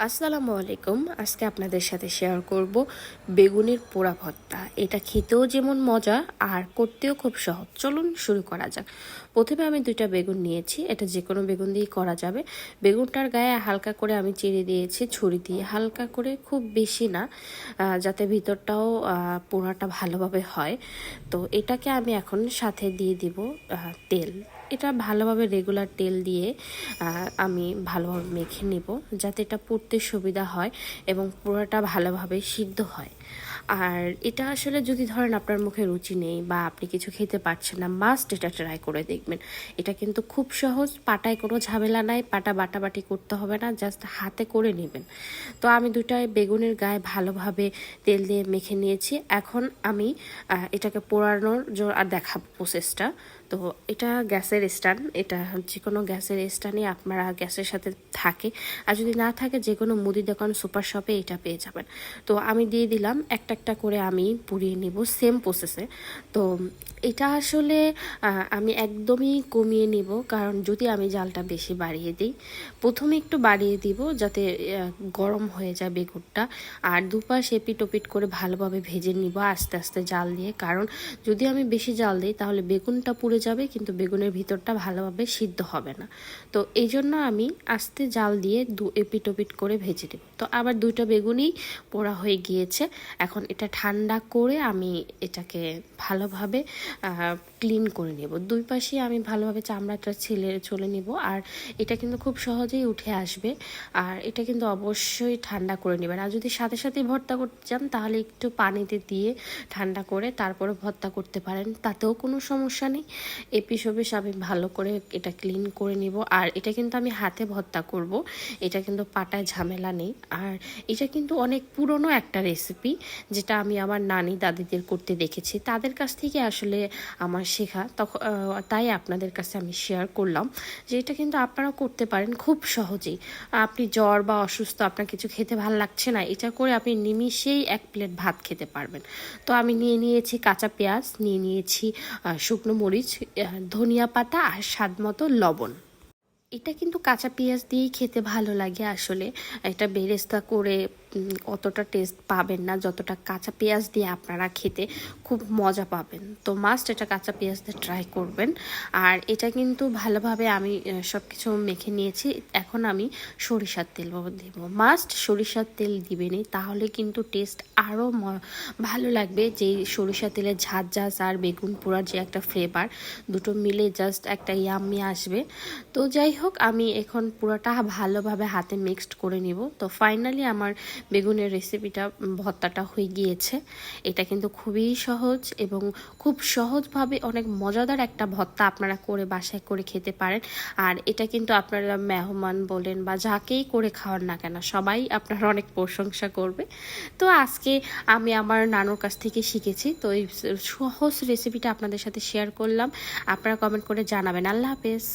আসসালামু আলাইকুম। আজকে আপনাদের সাথে শেয়ার করব বেগুনের পোড়া ভর্তা। এটা খেতেও যেমন মজা আর করতেও খুব সহজ। চলুন শুরু করা যাক। প্রথমে আমি 2টা বেগুন নিয়েছি। এটা যে কোনো বেগুন দিয়েই করা যাবে। বেগুনটার গায়ে হালকা করে আমি চিড়ে দিয়েছি ছুরি দিয়ে, হালকা করে, খুব বেশি না, যাতে ভিতরটাও পোড়াটা ভালোভাবে হয়। তো এটাকে আমি এখন সাথে দিয়ে দিব তেল। এটা ভালোভাবে রেগুলার তেল দিয়ে আমি ভালোভাবে মেখে নেব, যাতে এটা পুড়তে সুবিধা হয় এবং পুরোটা ভালোভাবে সিদ্ধ হয়। আর এটা আসলে যদি ধরেন আপনার মুখে রুচি নেই বা আপনি কিছু খেতে পারছেন না, মাস্ট এটা ট্রাই করে দেখবেন। এটা কিন্তু খুব সহজ, পাটায় কোনো ঝামেলা নাই, পাটা বাটাবাটি করতে হবে না, জাস্ট হাতে করে নেবেন। তো আমি 2টা বেগুনের গায়ে ভালোভাবে তেল দিয়ে মেখে নিয়েছি। এখন আমি এটাকে পোড়ানোর আর দেখাবো প্রসেসটা। তো এটা গ্যাসের স্ট্যান্ড, এটা যে কোনো গ্যাসের স্ট্যান্ডই আপনারা গ্যাসের সাথে থাকে, আর যদি না থাকে যে কোনো মুদি দোকান, সুপার শপে এটা পেয়ে যাবেন। তো আমি দিয়ে দিলাম, একটা একটা করে আমি পুড়িয়ে নিব সেম প্রসেসে। তো এটা আসলে আমি একদমই কমিয়ে নিব, কারণ যদি আমি জালটা বেশি বাড়িয়ে দিই, প্রথমে একটু বাড়িয়ে দিব যাতে গরম হয়ে যায় বেগুনটা, আর দুপাশ এপিট ওপিট করে ভালোভাবে ভেজে নিব আস্তে আস্তে জাল দিয়ে। কারণ যদি আমি বেশি জাল দিই তাহলে বেগুনটা পুড়ে যাবে, কিন্তু বেগুনের ভিতরটা ভালোভাবে সিদ্ধ হবে না। তো এই জন্য আমি আস্তে জাল দিয়ে এপিট ওপিট করে ভেজে দেব। তো আবার 2টা বেগুনই পোড়া হয়ে গিয়েছে। এখন এটা ঠান্ডা করে আমি এটাকে ভালোভাবে ক্লিন করে নেব। 2 পাশে আমি ভালোভাবে চামড়াটা ছুলে নেব। আর এটা কিন্তু খুব সহজেই উঠে আসবে। আর এটা কিন্তু অবশ্যই ঠান্ডা করে নেবেন। আর যদি সাথে সাথেই ভর্তা করতে চান তাহলে একটু পানিতে দিয়ে ঠান্ডা করে তারপরে ভর্তা করতে পারেন, তাতেও কোনো সমস্যা নেই। এপিস ওপিস আমি ভালো করে এটা ক্লিন করে নিব। আর এটা কিন্তু আমি হাতে ভর্তা করব, এটা কিন্তু পাটায় ঝামেলা নেই। আর এটা কিন্তু অনেক পুরনো একটা রেসিপি, যেটা আমি আমার নানি দাদিদের করতে দেখেছি, তাদের কাছ থেকে আসলে আমার শেখা। তখন তাই আপনাদের কাছে আমি শেয়ার করলাম যে এটা কিন্তু আপনারাও করতে পারেন খুব সহজেই। আপনি জ্বর বা অসুস্থ, আপনার কিছু খেতে ভালো লাগছে না, এটা করে আপনি নিমিষেই 1 প্লেট ভাত খেতে পারবেন। তো আমি নিয়ে নিয়েছি কাঁচা পেঁয়াজ, নিয়ে নিয়েছি শুকনো মরিচ, ধনিয়া পাতা আর স্বাদ মতো লবণ। এটা কিন্তু কাঁচা পেঁয়াজ দিয়েই খেতে ভালো লাগে আসলে। এটা বেরেস্তা করে অতটা টেস্ট পাবেন না যতটা কাঁচা পেঁয়াজ দিয়ে আপনারা খেতে খুব মজা পাবেন। তো মাস্ট এটা কাঁচা পেঁয়াজ দিয়ে ট্রাই করবেন। আর এটা কিন্তু ভালোভাবে আমি সব কিছু মেখে নিয়েছি। এখন আমি সরিষার তেল দেব, মাস্ট সরিষার তেল দিবেনই, তাহলে কিন্তু টেস্ট আরও ভালো লাগবে। যে সরিষা তেলের ঝাঁঝ ঝাঁঝ আর বেগুন পোড়ার যে একটা ফ্লেভার, দুটো মিলে জাস্ট একটা ইয়াম্মি আসবে। তো যাই হোক, আমি এখন পুরোটা ভালোভাবে হাতে মিক্সড করে নিব। তো ফাইনালি আমার বেগুনের রেসিপিটা, ভর্তাটা হয়ে গিয়েছে। এটা কিন্তু খুবই সহজ এবং খুব সহজভাবে অনেক মজাদার একটা ভর্তা আপনারা করে বাসায় করে খেতে পারেন। আর এটা কিন্তু আপনারা মেহমান বলেন বা যাকেই করে খাওয়ান না কেন, সবাই আপনারা অনেক প্রশংসা করবে। তো আজকে আমি আমার নানুর কাছ থেকে শিখেছি, তো এই সহজ রেসিপিটা আপনাদের সাথে শেয়ার করলাম। আপনারা কমেন্ট করে জানাবেন। আল্লাহ হাফেজ।